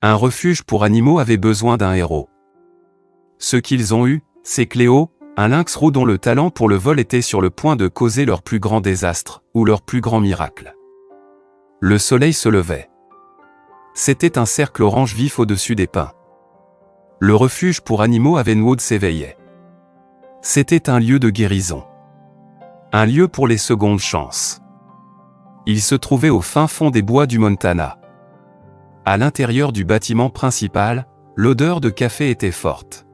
Un refuge pour animaux avait besoin d'un héros. Ce qu'ils ont eu, c'est Cléo, un lynx roux dont le talent pour le vol était sur le point de causer leur plus grand désastre, ou leur plus grand miracle. Le soleil se levait. C'était un cercle orange vif au-dessus des pins. Le refuge pour animaux à Venwood s'éveillait. C'était un lieu de guérison. Un lieu pour les secondes chances. Il se trouvait au fin fond des bois du Montana. À l'intérieur du bâtiment principal, l'odeur de café était forte.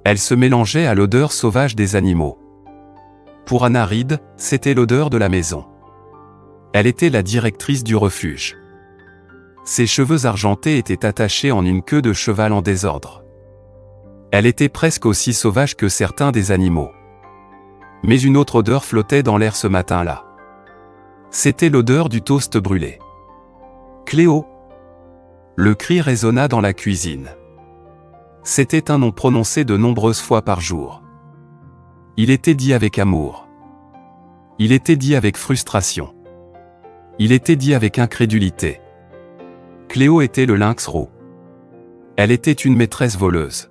Elle se mélangeait à l'odeur sauvage des animaux. Pour Anna Reed, c'était l'odeur de la maison. Elle était la directrice du refuge. Ses cheveux argentés étaient attachés en une queue de cheval en désordre. Elle était presque aussi sauvage que certains des animaux. Mais une autre odeur flottait dans l'air ce matin-là. C'était l'odeur du toast brûlé. Cléo! Le cri résonna dans la cuisine. C'était un nom prononcé de nombreuses fois par jour. Il était dit avec amour. Il était dit avec frustration. Il était dit avec incrédulité. Cléo était le lynx roux. Elle était une maîtresse voleuse.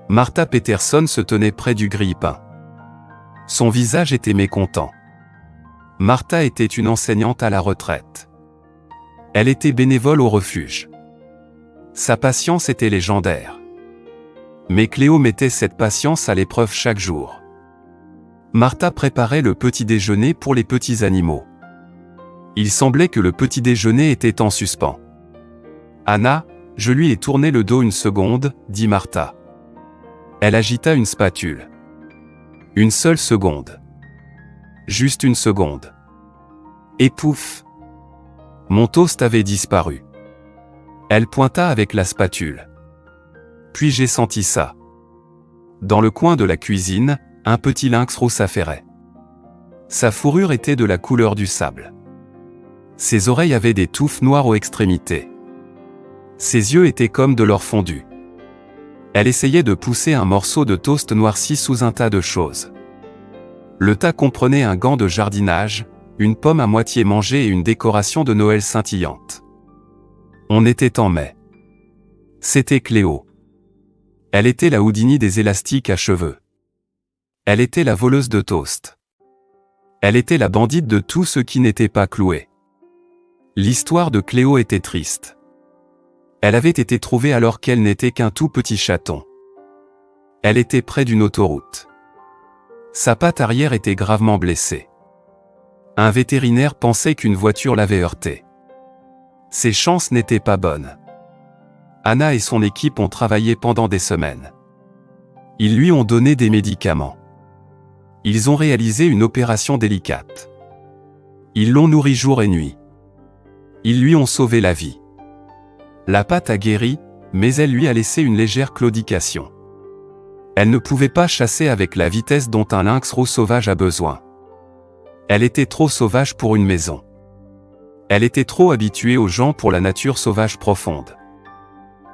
Martha Peterson se tenait près du grille-pain. Son visage était mécontent. Martha était une enseignante à la retraite. Elle était bénévole au refuge. Sa patience était légendaire. Mais Cléo mettait cette patience à l'épreuve chaque jour. Martha préparait le petit déjeuner pour les petits animaux. Il semblait que le petit déjeuner était en suspens. « Anna, je lui ai tourné le dos une seconde, » dit Martha. Elle agita une spatule. Une seule seconde. Juste une seconde. Et pouf! Mon toast avait disparu. Elle pointa avec la spatule. Puis j'ai senti ça. Dans le coin de la cuisine, un petit lynx roux s'affairait. Sa fourrure était de la couleur du sable. Ses oreilles avaient des touffes noires aux extrémités. Ses yeux étaient comme de l'or fondu. Elle essayait de pousser un morceau de toast noirci sous un tas de choses. Le tas comprenait un gant de jardinage, une pomme à moitié mangée et une décoration de Noël scintillante. On était en mai. C'était Cléo. Elle était la Houdini des élastiques à cheveux. Elle était la voleuse de toast. Elle était la bandite de tout ce qui n'était pas cloué. L'histoire de Cléo était triste. Elle avait été trouvée alors qu'elle n'était qu'un tout petit chaton. Elle était près d'une autoroute. Sa patte arrière était gravement blessée. Un vétérinaire pensait qu'une voiture l'avait heurtée. Ses chances n'étaient pas bonnes. Anna et son équipe ont travaillé pendant des semaines. Ils lui ont donné des médicaments. Ils ont réalisé une opération délicate. Ils l'ont nourri jour et nuit. Ils lui ont sauvé la vie. La patte a guéri, mais elle lui a laissé une légère claudication. Elle ne pouvait pas chasser avec la vitesse dont un lynx roux sauvage a besoin. Elle était trop sauvage pour une maison. Elle était trop habituée aux gens pour la nature sauvage profonde.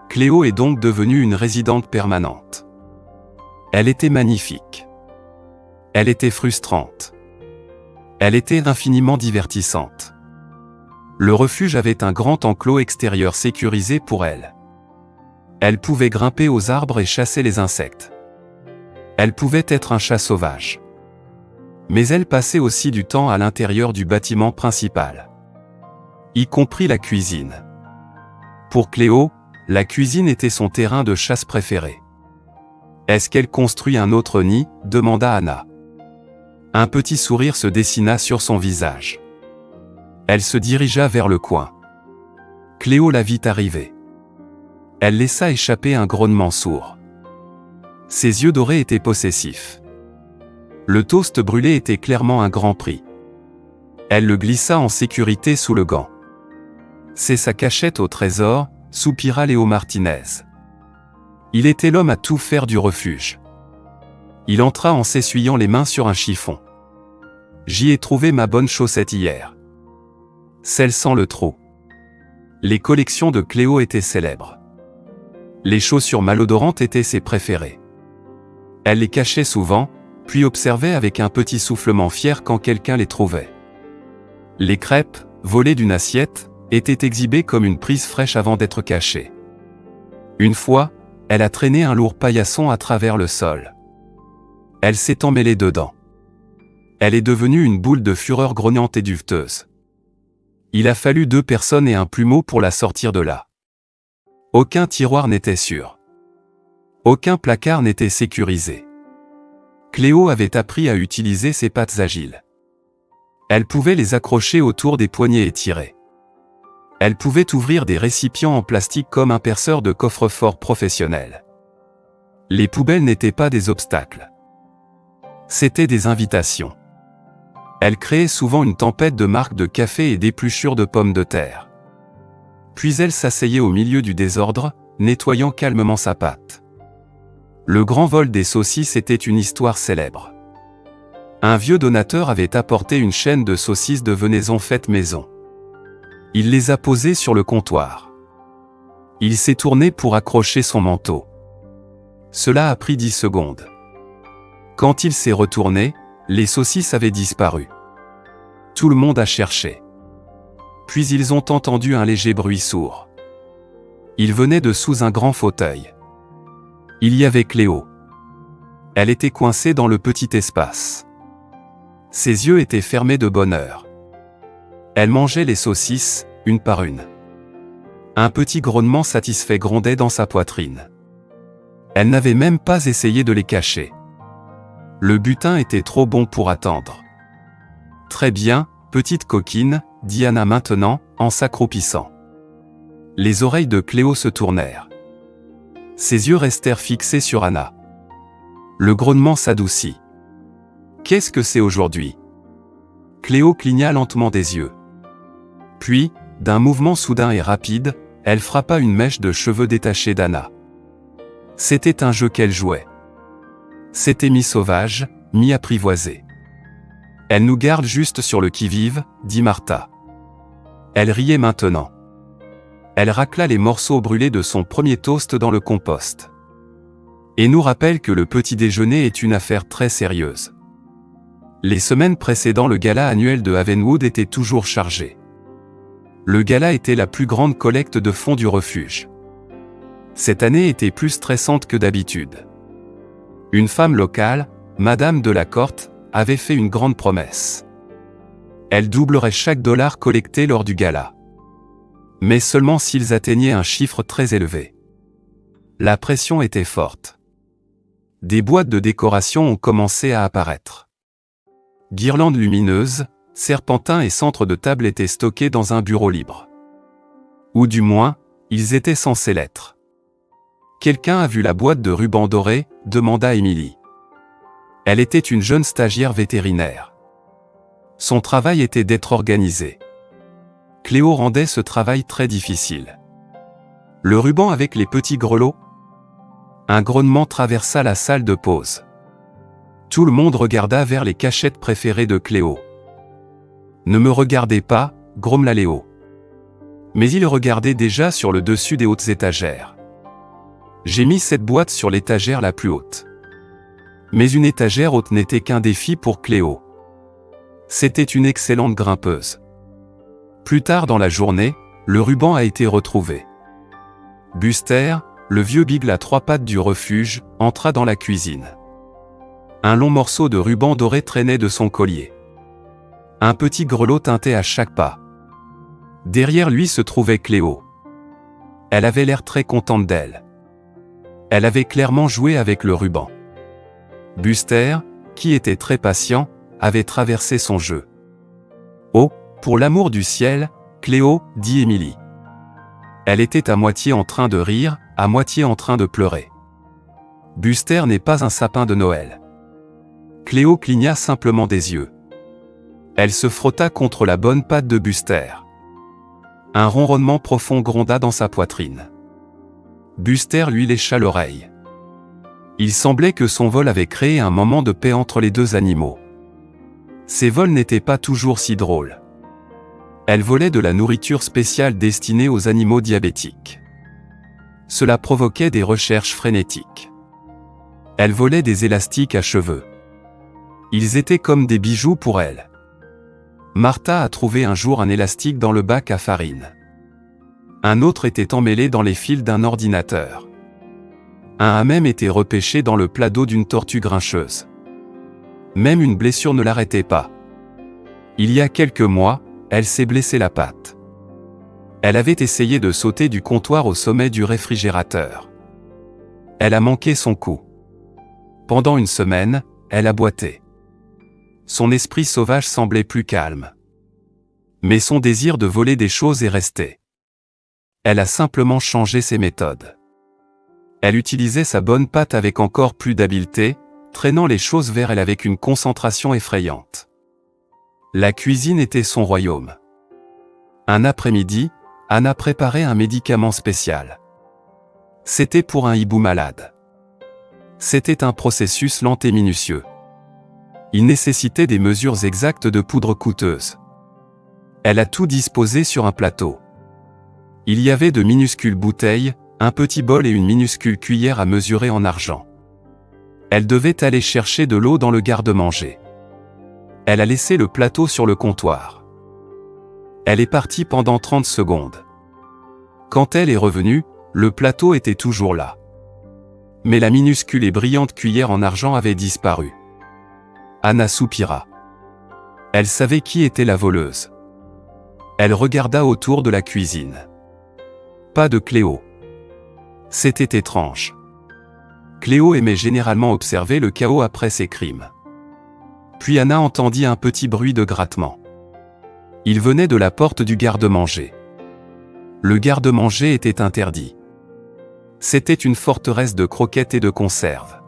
Cléo est donc devenue une résidente permanente. Elle était magnifique. Elle était frustrante. Elle était infiniment divertissante. Le refuge avait un grand enclos extérieur sécurisé pour elle. Elle pouvait grimper aux arbres et chasser les insectes. Elle pouvait être un chat sauvage. Mais elle passait aussi du temps à l'intérieur du bâtiment principal. Y compris la cuisine. Pour Cléo, la cuisine était son terrain de chasse préféré. « Est-ce qu'elle construit un autre nid ?» demanda Anna. Un petit sourire se dessina sur son visage. Elle se dirigea vers le coin. Cléo la vit arriver. Elle laissa échapper un grognement sourd. Ses yeux dorés étaient possessifs. Le toast brûlé était clairement un grand prix. Elle le glissa en sécurité sous le gant. « C'est sa cachette au trésor », soupira Léo Martinez. Il était l'homme à tout faire du refuge. Il entra en s'essuyant les mains sur un chiffon. « J'y ai trouvé ma bonne chaussette hier. Celle sans le trou. » Les collections de Cléo étaient célèbres. Les chaussures malodorantes étaient ses préférées. Elle les cachait souvent, puis observait avec un petit soufflement fier quand quelqu'un les trouvait. Les crêpes, volées d'une assiette, était exhibée comme une prise fraîche avant d'être cachée. Une fois, elle a traîné un lourd paillasson à travers le sol. Elle s'est emmêlée dedans. Elle est devenue une boule de fureur grognante et duveteuse. Il a fallu 2 personnes et un plumeau pour la sortir de là. Aucun tiroir n'était sûr. Aucun placard n'était sécurisé. Cléo avait appris à utiliser ses pattes agiles. Elle pouvait les accrocher autour des poignets et tirer. Elle pouvait ouvrir des récipients en plastique comme un perceur de coffre-fort professionnel. Les poubelles n'étaient pas des obstacles. C'étaient des invitations. Elle créait souvent une tempête de marques de café et d'épluchures de pommes de terre. Puis elle s'asseyait au milieu du désordre, nettoyant calmement sa pâte. Le grand vol des saucisses était une histoire célèbre. Un vieux donateur avait apporté une chaîne de saucisses de venaison faites maison. Il les a posées sur le comptoir. Il s'est tourné pour accrocher son manteau. Cela a pris 10 secondes. Quand il s'est retourné, les saucisses avaient disparu. Tout le monde a cherché. Puis ils ont entendu un léger bruit sourd. Il venait de sous un grand fauteuil. Il y avait Cléo. Elle était coincée dans le petit espace. Ses yeux étaient fermés de bonheur. Elle mangeait les saucisses, une par une. Un petit grognement satisfait grondait dans sa poitrine. Elle n'avait même pas essayé de les cacher. Le butin était trop bon pour attendre. Très bien, petite coquine, dit Anna maintenant, en s'accroupissant. Les oreilles de Cléo se tournèrent. Ses yeux restèrent fixés sur Anna. Le grognement s'adoucit. Qu'est-ce que c'est aujourd'hui? Cléo cligna lentement des yeux. Puis, d'un mouvement soudain et rapide, elle frappa une mèche de cheveux détachés d'Anna. C'était un jeu qu'elle jouait. C'était mi-sauvage, mi-apprivoisé. Elle nous garde juste sur le qui-vive, dit Martha. Elle riait maintenant. Elle racla les morceaux brûlés de son premier toast dans le compost. Et nous rappelle que le petit déjeuner est une affaire très sérieuse. Les semaines précédant le gala annuel de Havenwood étaient toujours chargées. Le gala était la plus grande collecte de fonds du refuge. Cette année était plus stressante que d'habitude. Une femme locale, Madame de la Corte, avait fait une grande promesse. Elle doublerait chaque dollar collecté lors du gala. Mais seulement s'ils atteignaient un chiffre très élevé. La pression était forte. Des boîtes de décoration ont commencé à apparaître. Guirlandes lumineuses, serpentins et centres de table étaient stockés dans un bureau libre. Ou du moins, ils étaient censés l'être. Quelqu'un a vu la boîte de rubans dorés, demanda Émilie. Elle était une jeune stagiaire vétérinaire. Son travail était d'être organisé. Cléo rendait ce travail très difficile. Le ruban avec les petits grelots? Un grognement traversa la salle de pause. Tout le monde regarda vers les cachettes préférées de Cléo. Ne me regardez pas, grommela Léo. Mais il regardait déjà sur le dessus des hautes étagères. J'ai mis cette boîte sur l'étagère la plus haute. Mais une étagère haute n'était qu'un défi pour Cléo. C'était une excellente grimpeuse. Plus tard dans la journée, le ruban a été retrouvé. Buster, le vieux bigle à 3 pattes du refuge, entra dans la cuisine. Un long morceau de ruban doré traînait de son collier. Un petit grelot tintait à chaque pas. Derrière lui se trouvait Cléo. Elle avait l'air très contente d'elle. Elle avait clairement joué avec le ruban. Buster, qui était très patient, avait traversé son jeu. Oh, pour l'amour du ciel, Cléo, dit Émilie. Elle était à moitié en train de rire, à moitié en train de pleurer. Buster n'est pas un sapin de Noël. Cléo cligna simplement des yeux. Elle se frotta contre la bonne patte de Buster. Un ronronnement profond gronda dans sa poitrine. Buster lui lécha l'oreille. Il semblait que son vol avait créé un moment de paix entre les deux animaux. Ces vols n'étaient pas toujours si drôles. Elle volait de la nourriture spéciale destinée aux animaux diabétiques. Cela provoquait des recherches frénétiques. Elle volait des élastiques à cheveux. Ils étaient comme des bijoux pour elle. Martha a trouvé un jour un élastique dans le bac à farine. Un autre était emmêlé dans les fils d'un ordinateur. Un a même été repêché dans le plat d'eau d'une tortue grincheuse. Même une blessure ne l'arrêtait pas. Il y a quelques mois, elle s'est blessée la patte. Elle avait essayé de sauter du comptoir au sommet du réfrigérateur. Elle a manqué son coup. Pendant une semaine, elle a boité. Son esprit sauvage semblait plus calme. Mais son désir de voler des choses est resté. Elle a simplement changé ses méthodes. Elle utilisait sa bonne patte avec encore plus d'habileté, traînant les choses vers elle avec une concentration effrayante. La cuisine était son royaume. Un après-midi, Anna préparait un médicament spécial. C'était pour un hibou malade. C'était un processus lent et minutieux. Il nécessitait des mesures exactes de poudre coûteuse. Elle a tout disposé sur un plateau. Il y avait de minuscules bouteilles, un petit bol et une minuscule cuillère à mesurer en argent. Elle devait aller chercher de l'eau dans le garde-manger. Elle a laissé le plateau sur le comptoir. Elle est partie pendant 30 secondes. Quand elle est revenue, le plateau était toujours là. Mais la minuscule et brillante cuillère en argent avait disparu. Anna soupira. Elle savait qui était la voleuse. Elle regarda autour de la cuisine. Pas de Cléo. C'était étrange. Cléo aimait généralement observer le chaos après ses crimes. Puis Anna entendit un petit bruit de grattement. Il venait de la porte du garde-manger. Le garde-manger était interdit. C'était une forteresse de croquettes et de conserves.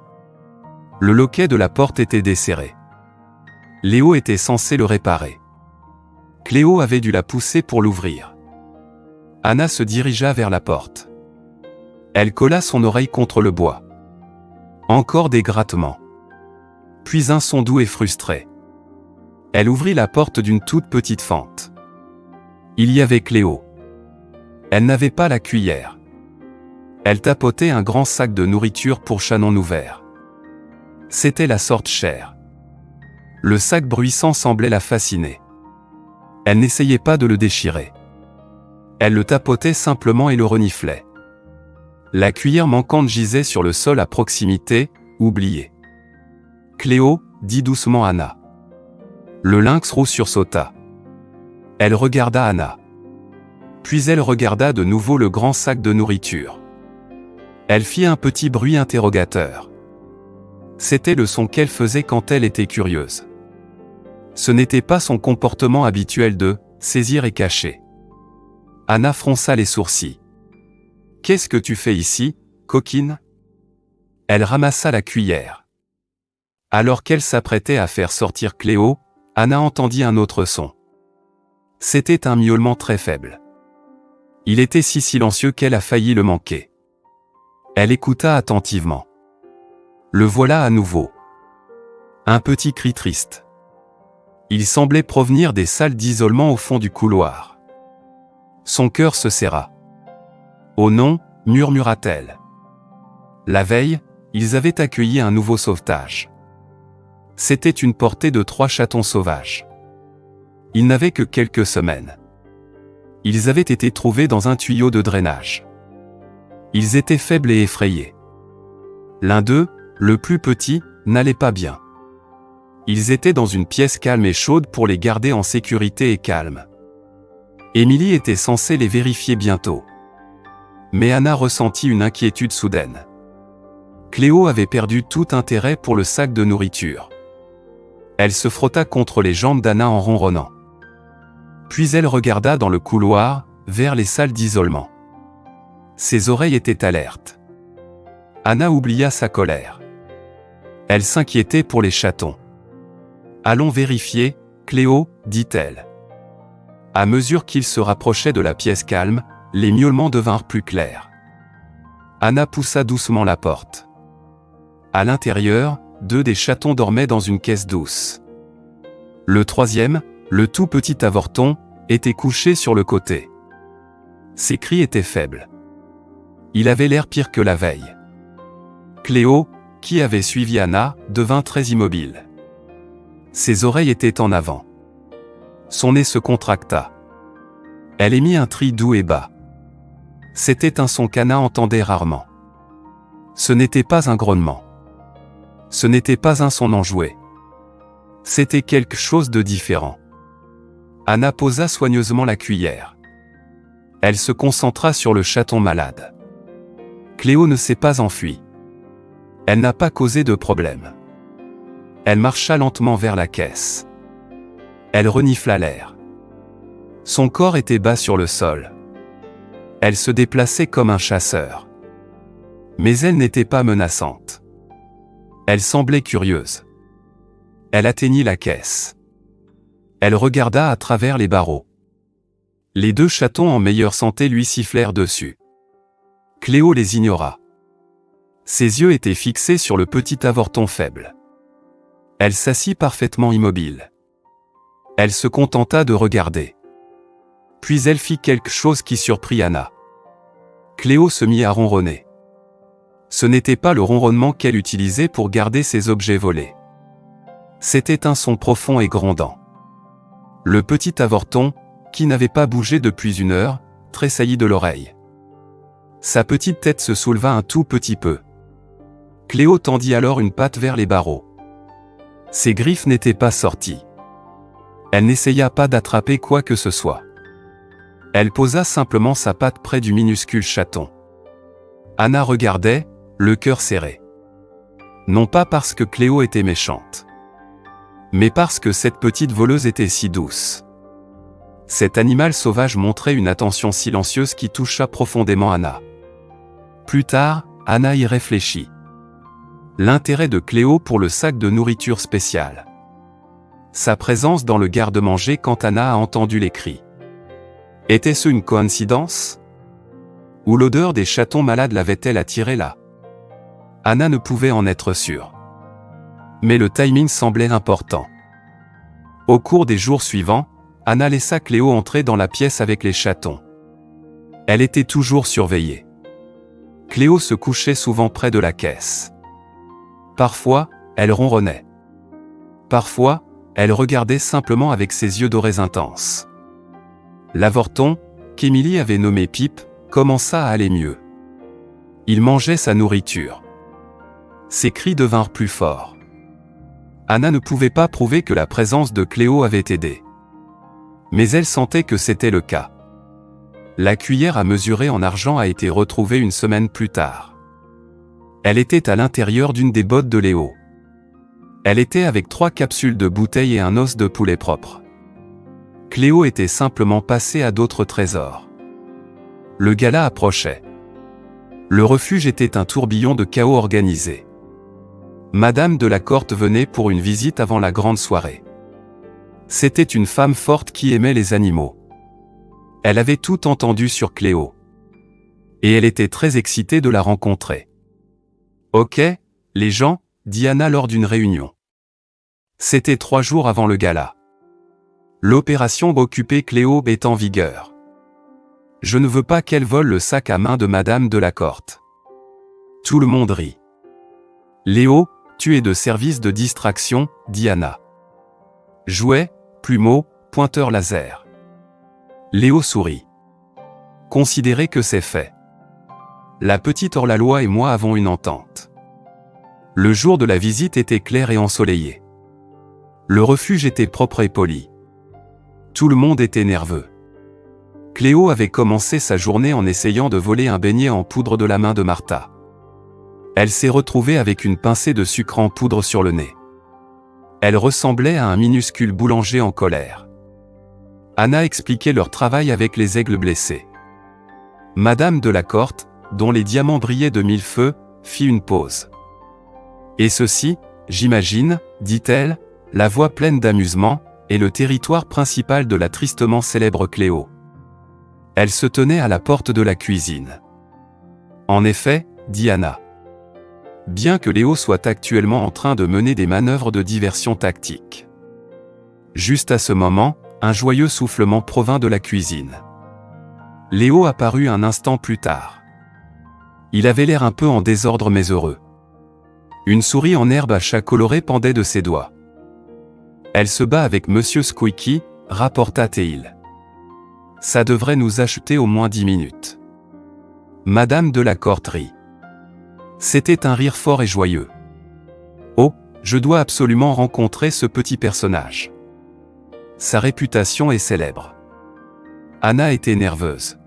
Le loquet de la porte était desserré. Léo était censé le réparer. Cléo avait dû la pousser pour l'ouvrir. Anna se dirigea vers la porte. Elle colla son oreille contre le bois. Encore des grattements. Puis un son doux et frustré. Elle ouvrit la porte d'une toute petite fente. Il y avait Cléo. Elle n'avait pas la cuillère. Elle tapotait un grand sac de nourriture pour chat non ouvert. C'était la sorte chère. Le sac bruissant semblait la fasciner. Elle n'essayait pas de le déchirer. Elle le tapotait simplement et le reniflait. La cuillère manquante gisait sur le sol à proximité, oubliée. Cléo, dit doucement Anna. Le lynx roux sursauta. Elle regarda Anna. Puis elle regarda de nouveau le grand sac de nourriture. Elle fit un petit bruit interrogateur. C'était le son qu'elle faisait quand elle était curieuse. Ce n'était pas son comportement habituel de saisir et cacher. Anna fronça les sourcils. « Qu'est-ce que tu fais ici, coquine ?» Elle ramassa la cuillère. Alors qu'elle s'apprêtait à faire sortir Cléo, Anna entendit un autre son. C'était un miaulement très faible. Il était si silencieux qu'elle a failli le manquer. Elle écouta attentivement. Le voilà à nouveau. Un petit cri triste. Il semblait provenir des salles d'isolement au fond du couloir. Son cœur se serra. « Oh non » murmura-t-elle. La veille, ils avaient accueilli un nouveau sauvetage. C'était une portée de 3 chatons sauvages. Ils n'avaient que quelques semaines. Ils avaient été trouvés dans un tuyau de drainage. Ils étaient faibles et effrayés. L'un d'eux, le plus petit, n'allait pas bien. Ils étaient dans une pièce calme et chaude pour les garder en sécurité et calme. Émilie était censée les vérifier bientôt. Mais Anna ressentit une inquiétude soudaine. Cléo avait perdu tout intérêt pour le sac de nourriture. Elle se frotta contre les jambes d'Anna en ronronnant. Puis elle regarda dans le couloir, vers les salles d'isolement. Ses oreilles étaient alertes. Anna oublia sa colère. Elle s'inquiétait pour les chatons. « Allons vérifier, Cléo, dit-elle. » À mesure qu'ils se rapprochaient de la pièce calme, les miaulements devinrent plus clairs. Anna poussa doucement la porte. À l'intérieur, 2 des chatons dormaient dans une caisse douce. Le troisième, le tout petit avorton, était couché sur le côté. Ses cris étaient faibles. Il avait l'air pire que la veille. Cléo, qui avait suivi Anna, devint très immobile. Ses oreilles étaient en avant. Son nez se contracta. Elle émit un cri doux et bas. C'était un son qu'Anna entendait rarement. Ce n'était pas un grognement. Ce n'était pas un son enjoué. C'était quelque chose de différent. Anna posa soigneusement la cuillère. Elle se concentra sur le chaton malade. Cléo ne s'est pas enfuie. Elle n'a pas causé de problème. Elle marcha lentement vers la caisse. Elle renifla l'air. Son corps était bas sur le sol. Elle se déplaçait comme un chasseur. Mais elle n'était pas menaçante. Elle semblait curieuse. Elle atteignit la caisse. Elle regarda à travers les barreaux. Les deux chatons en meilleure santé lui sifflèrent dessus. Cléo les ignora. Ses yeux étaient fixés sur le petit avorton faible. Elle s'assit parfaitement immobile. Elle se contenta de regarder. Puis elle fit quelque chose qui surprit Anna. Cléo se mit à ronronner. Ce n'était pas le ronronnement qu'elle utilisait pour garder ses objets volés. C'était un son profond et grondant. Le petit avorton, qui n'avait pas bougé depuis une heure, tressaillit de l'oreille. Sa petite tête se souleva un tout petit peu. Cléo tendit alors une patte vers les barreaux. Ses griffes n'étaient pas sorties. Elle n'essaya pas d'attraper quoi que ce soit. Elle posa simplement sa patte près du minuscule chaton. Anna regardait, le cœur serré. Non pas parce que Cléo était méchante, mais parce que cette petite voleuse était si douce. Cet animal sauvage montrait une attention silencieuse qui toucha profondément Anna. Plus tard, Anna y réfléchit. L'intérêt de Cléo pour le sac de nourriture spéciale. Sa présence dans le garde-manger quand Anna a entendu les cris. Était-ce une coïncidence? Ou l'odeur des chatons malades l'avait-elle attirée là? Anna ne pouvait en être sûre. Mais le timing semblait important. Au cours des jours suivants, Anna laissa Cléo entrer dans la pièce avec les chatons. Elle était toujours surveillée. Cléo se couchait souvent près de la caisse. Parfois, elle ronronnait. Parfois, elle regardait simplement avec ses yeux dorés intenses. L'avorton, qu'Émilie avait nommé Pipe, commença à aller mieux. Il mangeait sa nourriture. Ses cris devinrent plus forts. Anna ne pouvait pas prouver que la présence de Cléo avait aidé. Mais elle sentait que c'était le cas. La cuillère à mesurer en argent a été retrouvée une semaine plus tard. Elle était à l'intérieur d'une des bottes de Léo. Elle était avec 3 capsules de bouteille et un os de poulet propre. Cléo était simplement passée à d'autres trésors. Le gala approchait. Le refuge était un tourbillon de chaos organisé. Madame de la Corte venait pour une visite avant la grande soirée. C'était une femme forte qui aimait les animaux. Elle avait tout entendu sur Cléo. Et elle était très excitée de la rencontrer. « Ok, les gens », dit Anna lors d'une réunion. C'était 3 jours avant le gala. L'opération Occuper Cléo est en vigueur. Je ne veux pas qu'elle vole le sac à main de Madame de la Corte. Tout le monde rit. Léo, tu es de service de distraction, dit Anna. Jouet, plumeau, pointeur laser. Léo sourit. Considérez que c'est fait. La petite hors-la-loi et moi avons une entente. Le jour de la visite était clair et ensoleillé. Le refuge était propre et poli. Tout le monde était nerveux. Cléo avait commencé sa journée en essayant de voler un beignet en poudre de la main de Martha. Elle s'est retrouvée avec une pincée de sucre en poudre sur le nez. Elle ressemblait à un minuscule boulanger en colère. Anna expliquait leur travail avec les aigles blessés. Madame de la Corte, dont les diamants brillaient de 1000 feux, fit une pause. Et ceci, j'imagine, dit-elle, la voix pleine d'amusement, est le territoire principal de la tristement célèbre Cléo. Elle se tenait à la porte de la cuisine. En effet, dit Anna. Bien que Léo soit actuellement en train de mener des manœuvres de diversion tactique. Juste à ce moment, un joyeux soufflement provint de la cuisine. Léo apparut un instant plus tard. Il avait l'air un peu en désordre mais heureux. Une souris en herbe à chat coloré pendait de ses doigts. Elle se bat avec Monsieur Squeaky, rapporta Théil. Ça devrait nous acheter au moins 10 minutes. Madame de la Corte rit. C'était un rire fort et joyeux. Oh, je dois absolument rencontrer ce petit personnage. Sa réputation est célèbre. Anna était nerveuse.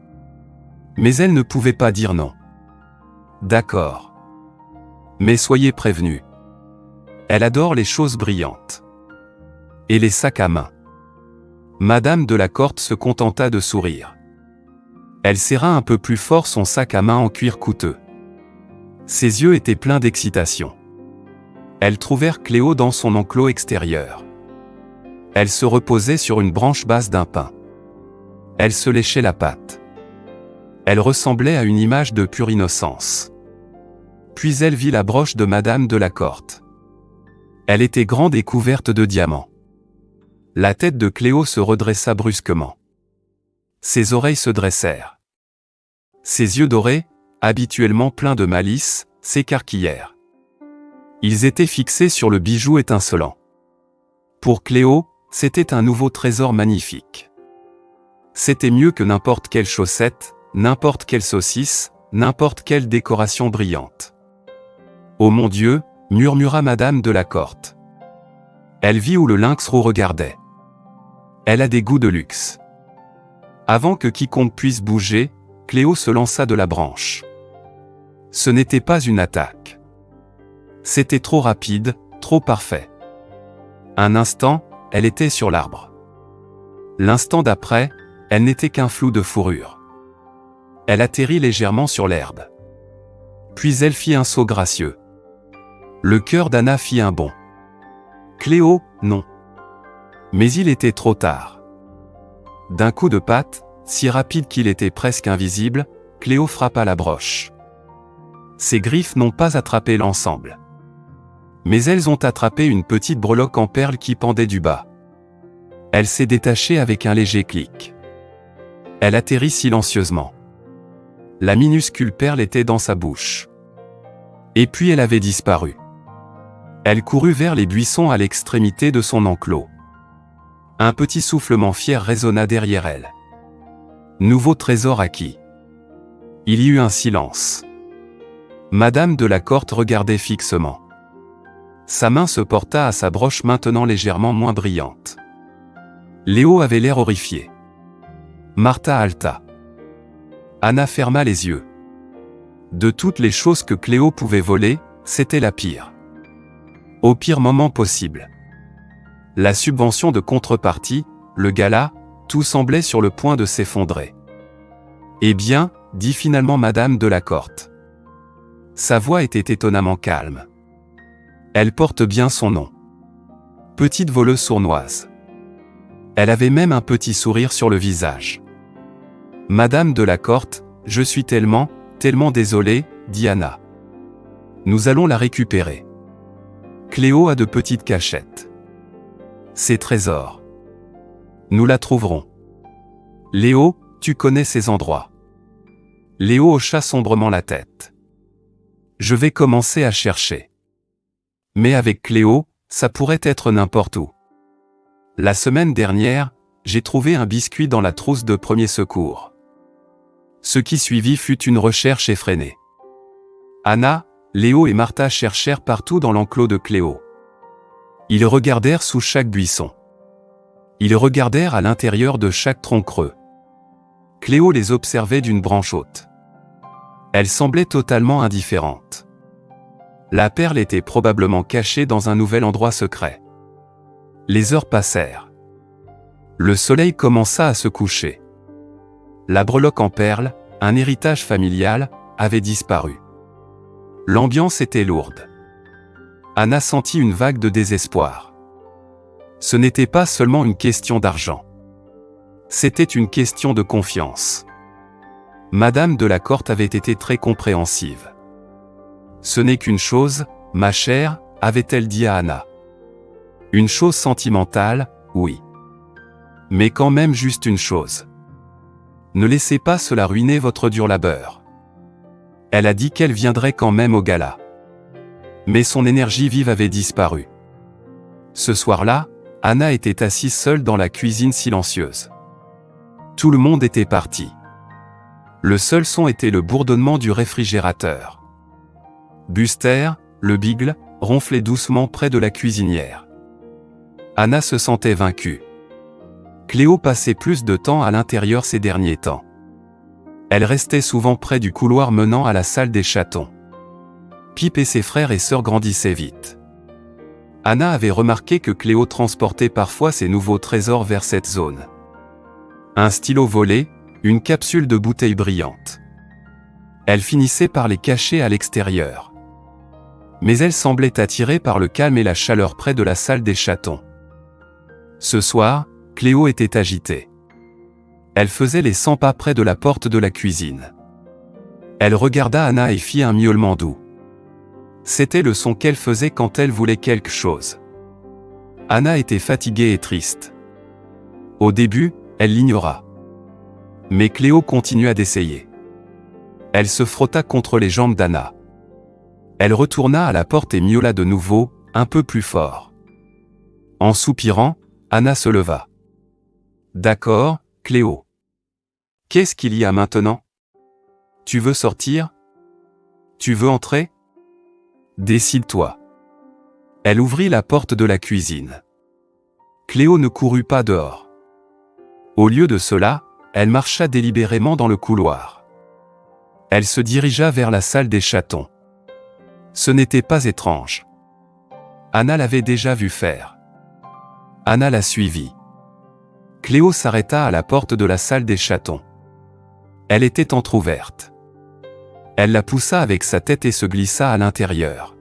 Mais elle ne pouvait pas dire non. D'accord. Mais soyez prévenus. Elle adore les choses brillantes. Et les sacs à main. Madame de la Corte se contenta de sourire. Elle serra un peu plus fort son sac à main en cuir coûteux. Ses yeux étaient pleins d'excitation. Elles trouvèrent Cléo dans son enclos extérieur. Elle se reposait sur une branche basse d'un pin. Elle se léchait la patte. Elle ressemblait à une image de pure innocence. Puis elle vit la broche de Madame de la Corte. Elle était grande et couverte de diamants. La tête de Cléo se redressa brusquement. Ses oreilles se dressèrent. Ses yeux dorés, habituellement pleins de malice, s'écarquillèrent. Ils étaient fixés sur le bijou étincelant. Pour Cléo, c'était un nouveau trésor magnifique. C'était mieux que n'importe quelle chaussette, n'importe quelle saucisse, n'importe quelle décoration brillante. « Oh mon Dieu !» murmura Madame de la Corte. Elle vit où le lynx roux regardait. Elle a des goûts de luxe. Avant que quiconque puisse bouger, Cléo se lança de la branche. Ce n'était pas une attaque. C'était trop rapide, trop parfait. Un instant, elle était sur l'arbre. L'instant d'après, elle n'était qu'un flou de fourrure. Elle atterrit légèrement sur l'herbe. Puis elle fit un saut gracieux. Le cœur d'Anna fit un bond. Cléo, non. Mais il était trop tard. D'un coup de patte, si rapide qu'il était presque invisible, Cléo frappa la broche. Ses griffes n'ont pas attrapé l'ensemble. Mais elles ont attrapé une petite breloque en perles qui pendait du bas. Elle s'est détachée avec un léger clic. Elle atterrit silencieusement. La minuscule perle était dans sa bouche. Et puis elle avait disparu. Elle courut vers les buissons à l'extrémité de son enclos. Un petit soufflement fier résonna derrière elle. Nouveau trésor acquis. Il y eut un silence. Madame de la Corte regardait fixement. Sa main se porta à sa broche maintenant légèrement moins brillante. Léo avait l'air horrifié. Martha haleta. Anna ferma les yeux. De toutes les choses que Cléo pouvait voler, c'était la pire. Au pire moment possible. La subvention de contrepartie, le gala, tout semblait sur le point de s'effondrer. Eh bien, dit finalement Madame de la Corte. Sa voix était étonnamment calme. Elle porte bien son nom. Petite voleuse sournoise. Elle avait même un petit sourire sur le visage. Madame de la Corte, je suis tellement désolée, dit Anna. Nous allons la récupérer. Cléo a de petites cachettes. Ses trésors. Nous la trouverons. Léo, tu connais ces endroits. Léo hocha sombrement la tête. Je vais commencer à chercher. Mais avec Cléo, ça pourrait être n'importe où. La semaine dernière, j'ai trouvé un biscuit dans la trousse de premier secours. Ce qui suivit fut une recherche effrénée. Anna, Léo et Martha cherchèrent partout dans l'enclos de Cléo. Ils regardèrent sous chaque buisson. Ils regardèrent à l'intérieur de chaque tronc creux. Cléo les observait d'une branche haute. Elle semblait totalement indifférente. La perle était probablement cachée dans un nouvel endroit secret. Les heures passèrent. Le soleil commença à se coucher. La breloque en perles, un héritage familial, avait disparu. L'ambiance était lourde. Anna sentit une vague de désespoir. Ce n'était pas seulement une question d'argent. C'était une question de confiance. Madame de la Corte avait été très compréhensive. Ce n'est qu'une chose, ma chère, avait-elle dit à Anna. Une chose sentimentale, oui. Mais quand même juste une chose. Ne laissez pas cela ruiner votre dur labeur. Elle a dit qu'elle viendrait quand même au gala. Mais son énergie vive avait disparu. Ce soir-là, Anna était assise seule dans la cuisine silencieuse. Tout le monde était parti. Le seul son était le bourdonnement du réfrigérateur. Buster, le bigle, ronflait doucement près de la cuisinière. Anna se sentait vaincue. Cléo passait plus de temps à l'intérieur ces derniers temps. Elle restait souvent près du couloir menant à la salle des chatons. Pip et ses frères et sœurs grandissaient vite. Anna avait remarqué que Cléo transportait parfois ses nouveaux trésors vers cette zone. Un stylo volé, une capsule de bouteille brillante. Elle finissait par les cacher à l'extérieur. Mais elle semblait attirée par le calme et la chaleur près de la salle des chatons. Ce soir, Cléo était agitée. Elle faisait les 100 pas près de la porte de la cuisine. Elle regarda Anna et fit un miaulement doux. C'était le son qu'elle faisait quand elle voulait quelque chose. Anna était fatiguée et triste. Au début, elle l'ignora. Mais Cléo continua d'essayer. Elle se frotta contre les jambes d'Anna. Elle retourna à la porte et miaula de nouveau, un peu plus fort. En soupirant, Anna se leva. « D'accord, Cléo. Qu'est-ce qu'il y a maintenant? Tu veux sortir? Tu veux entrer? Décide-toi. » Elle ouvrit la porte de la cuisine. Cléo ne courut pas dehors. Au lieu de cela, elle marcha délibérément dans le couloir. Elle se dirigea vers la salle des chatons. Ce n'était pas étrange. Anna l'avait déjà vu faire. Anna la suivit. Cléo s'arrêta à la porte de la salle des chatons. Elle était entr'ouverte. Elle la poussa avec sa tête et se glissa à l'intérieur.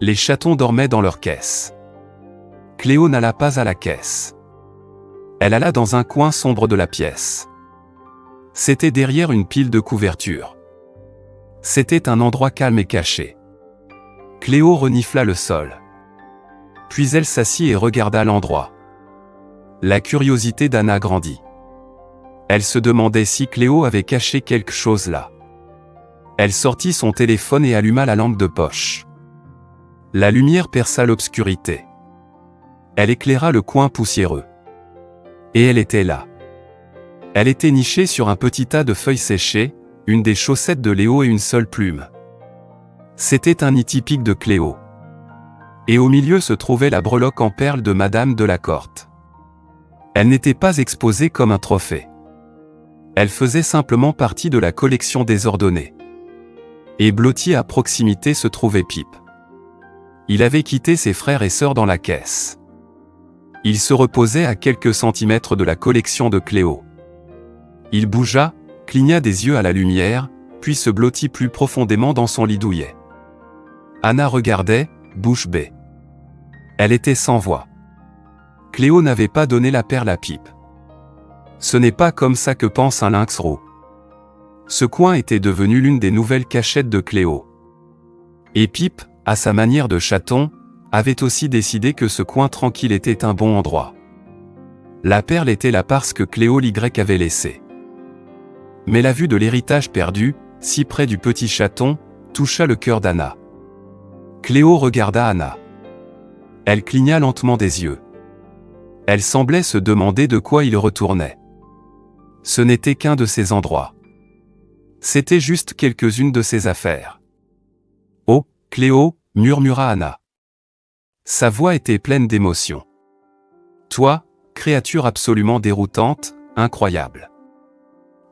Les chatons dormaient dans leur caisse. Cléo n'alla pas à la caisse. Elle alla dans un coin sombre de la pièce. C'était derrière une pile de couvertures. C'était un endroit calme et caché. Cléo renifla le sol. Puis elle s'assit et regarda l'endroit. La curiosité d'Anna grandit. Elle se demandait si Cléo avait caché quelque chose là. Elle sortit son téléphone et alluma la lampe de poche. La lumière perça l'obscurité. Elle éclaira le coin poussiéreux. Et elle était là. Elle était nichée sur un petit tas de feuilles séchées, une des chaussettes de Léo et une seule plume. C'était un nid typique de Cléo. Et au milieu se trouvait la breloque en perles de Madame de la Corte. Elle n'était pas exposée comme un trophée. Elle faisait simplement partie de la collection désordonnée. Et blotti à proximité se trouvait Pip. Il avait quitté ses frères et sœurs dans la caisse. Il se reposait à quelques centimètres de la collection de Cléo. Il bougea, cligna des yeux à la lumière, puis se blottit plus profondément dans son lit douillet. Anna regardait, bouche bée. Elle était sans voix. Cléo n'avait pas donné la perle à Pip. Ce n'est pas comme ça que pense un lynx roux. Ce coin était devenu l'une des nouvelles cachettes de Cléo. Et Pip, à sa manière de chaton, avait aussi décidé que ce coin tranquille était un bon endroit. La perle était là parce que Cléo l'Y avait laissée. Mais la vue de l'héritage perdu, si près du petit chaton, toucha le cœur d'Anna. Cléo regarda Anna. Elle cligna lentement des yeux. Elle semblait se demander de quoi il retournait. Ce n'était qu'un de ces endroits. C'était juste quelques-unes de ses affaires. « Oh, Cléo » murmura Anna. Sa voix était pleine d'émotion. « Toi, créature absolument déroutante, incroyable. »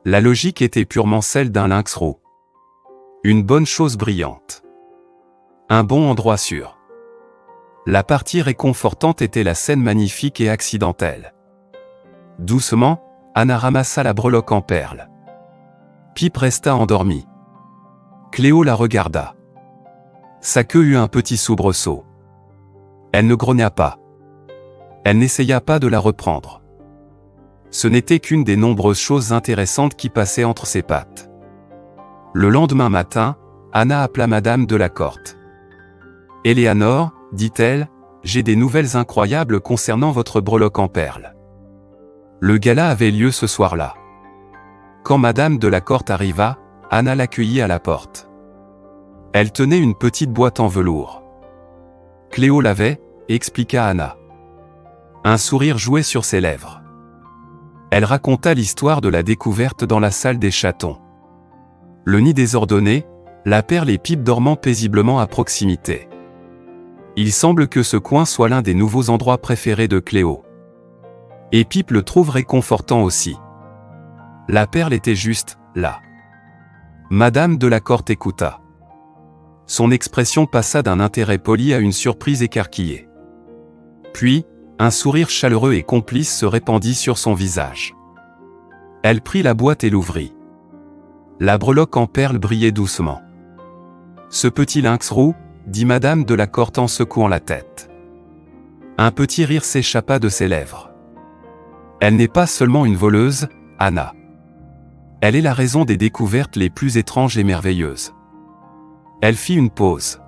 La logique était purement celle d'un lynx roux. Une bonne chose brillante. Un bon endroit sûr. La partie réconfortante était la scène magnifique et accidentelle. Doucement, Anna ramassa la breloque en perles. Pip resta endormi. Cléo la regarda. Sa queue eut un petit soubresaut. Elle ne grogna pas. Elle n'essaya pas de la reprendre. Ce n'était qu'une des nombreuses choses intéressantes qui passaient entre ses pattes. Le lendemain matin, Anna appela Madame de la Corte. « Éléanore, dit-elle, j'ai des nouvelles incroyables concernant votre breloque en perles. » Le gala avait lieu ce soir-là. Quand Madame de la Corte arriva, Anna l'accueillit à la porte. Elle tenait une petite boîte en velours. Cléo l'avait, expliqua Anna. Un sourire jouait sur ses lèvres. Elle raconta l'histoire de la découverte dans la salle des chatons. Le nid désordonné, la perle et Pip dormant paisiblement à proximité. Il semble que ce coin soit l'un des nouveaux endroits préférés de Cléo. Et Pip le trouve réconfortant aussi. La perle était juste là. Madame Delacorte écouta. Son expression passa d'un intérêt poli à une surprise écarquillée. Puis, un sourire chaleureux et complice se répandit sur son visage. Elle prit la boîte et l'ouvrit. La breloque en perles brillait doucement. Ce petit lynx roux, dit Madame Delacorte en secouant la tête. Un petit rire s'échappa de ses lèvres. Elle n'est pas seulement une voleuse, Anna. Elle est la raison des découvertes les plus étranges et merveilleuses. Elle fit une pause.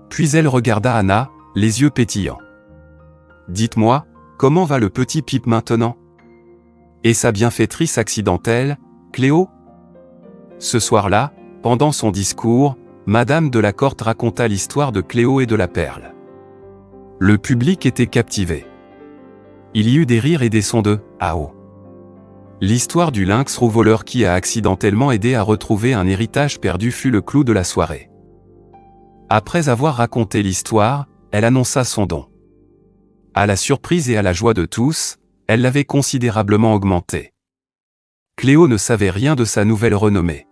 Puis elle regarda Anna, les yeux pétillants. Dites-moi, comment va le petit Pip maintenant? Et sa bienfaitrice accidentelle, Cléo? Ce soir-là, pendant son discours, Madame Delacorte raconta l'histoire de Cléo et de la perle. Le public était captivé. Il y eut des rires et des sons de « Ah oh !» L'histoire du lynx roux voleur qui a accidentellement aidé à retrouver un héritage perdu fut le clou de la soirée. Après avoir raconté l'histoire, elle annonça son don. À la surprise et à la joie de tous, elle l'avait considérablement augmenté. Cléo ne savait rien de sa nouvelle renommée.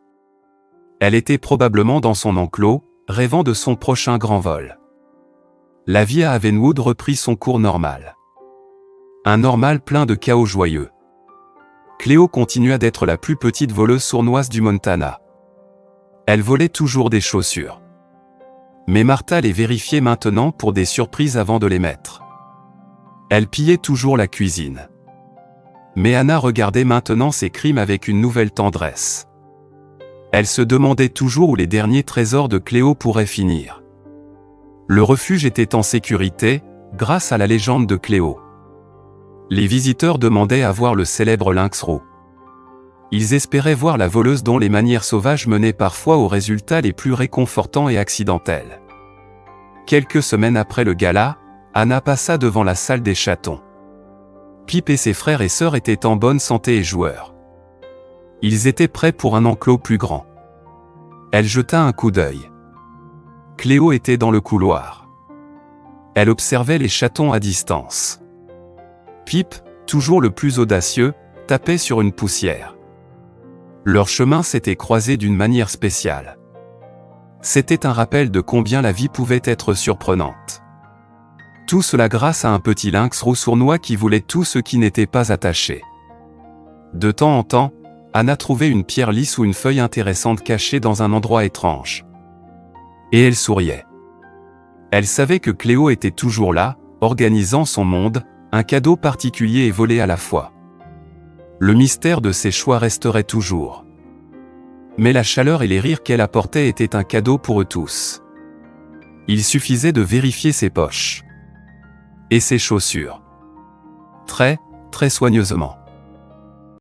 Elle était probablement dans son enclos, rêvant de son prochain grand vol. La vie à Havenwood reprit son cours normal. Un normal plein de chaos joyeux. Cléo continua d'être la plus petite voleuse sournoise du Montana. Elle volait toujours des chaussures. Mais Martha les vérifiait maintenant pour des surprises avant de les mettre. Elle pillait toujours la cuisine. Mais Anna regardait maintenant ses crimes avec une nouvelle tendresse. Elle se demandait toujours où les derniers trésors de Cléo pourraient finir. Le refuge était en sécurité, grâce à la légende de Cléo. Les visiteurs demandaient à voir le célèbre lynx roux. Ils espéraient voir la voleuse dont les manières sauvages menaient parfois aux résultats les plus réconfortants et accidentels. Quelques semaines après le gala, Anna passa devant la salle des chatons. Pip et ses frères et sœurs étaient en bonne santé et joueurs. Ils étaient prêts pour un enclos plus grand. Elle jeta un coup d'œil. Cléo était dans le couloir. Elle observait les chatons à distance. Pip, toujours le plus audacieux, tapait sur une poussière. Leurs chemins s'étaient croisés d'une manière spéciale. C'était un rappel de combien la vie pouvait être surprenante. Tout cela grâce à un petit lynx roux sournois qui voulait tout ce qui n'était pas attaché. De temps en temps, Anna trouvait une pierre lisse ou une feuille intéressante cachée dans un endroit étrange. Et elle souriait. Elle savait que Cléo était toujours là, organisant son monde, un cadeau particulier et volé à la fois. Le mystère de ses choix resterait toujours. Mais la chaleur et les rires qu'elle apportait étaient un cadeau pour eux tous. Il suffisait de vérifier ses poches. Et ses chaussures. Très, très soigneusement.